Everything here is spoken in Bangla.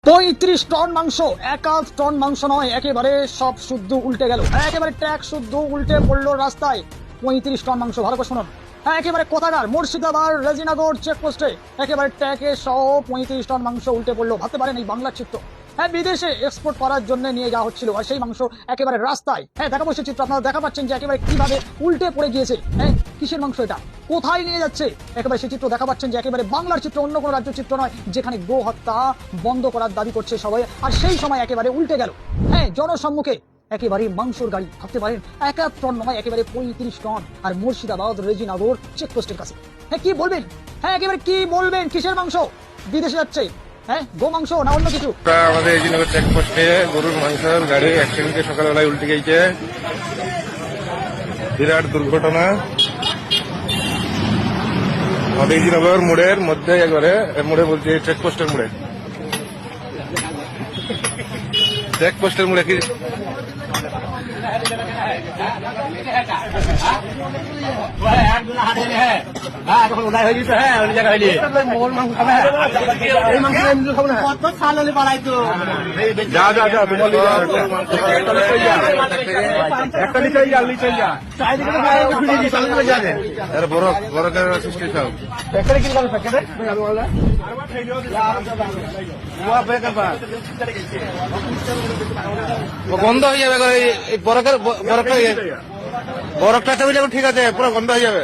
35 টন মাংস, 1 টন মাংস নয়, একেবারে সব শুদ্ধ উল্টে গেল। একেবারে ট্র্যাক শুদ্ধ উল্টে পড়লো রাস্তায়। 35 টন মাংস, ভালো করে শুনুন। একেবারে কোথাকার মুর্শিদাবাদ রেজিনাগর চেকপোস্টে একেবারে ট্র্যাকে সহ 35 টন মাংস উল্টে পড়লো। ভাবতে পারেন এই বাংলার চিত্র। বিদেশে এক্সপোর্ট করার জন্য নিয়ে যাওয়া হচ্ছিল, আর সেই মাংস একেবারে রাস্তায়। দেখাবো সেই চিত্র, আপনারা দেখা পাচ্ছেন যে একেবারে কিভাবে উল্টে পড়ে গিয়েছে। কিসের মাংস এটা, কোথায় নিয়ে যাচ্ছে, একেবারে সেই চিত্র দেখা পাচ্ছেন যে একেবারে বাংলার চিত্র, অন্য কোনো রাজ্যের চিত্র নয়, যেখানে গো হত্যা বন্ধ করার দাবি করছে সবাই। আর সেই সময় একেবারে উল্টে গেল। জনসম্মুখে একেবারে মাংসর গাড়ি, ভাবতে পারেন 1 টন নয়, একেবারে 35 টন, আর মুর্শিদাবাদ রেজিনাগর চেকপোস্টের কাছে। কি বলবেন, একেবারে কি বলবেন, কিসের মাংস বিদেশে যাচ্ছে? গো মাংস না অন্য কিছু? আমাদের রেজিনগর চেকপোস্টে গরুর মাংসের গাড়ি অ্যাক্সিডেন্টে সকালবেলায় উল্টে গেছে। বিরাট দুর্ঘটনা। আমাদের রেজিনগর মোড়ের মধ্যে একবারে, মোড়ে বলছে চেকপোস্টের মোড়ে, চেকপোস্টের মোড়ে কি বড় সৃষ্টি সব গন্ধ হয়ে যাবে। এই বরফটা যখন ঠিক আছে, পুরো গন্ধ হয়ে যাবে।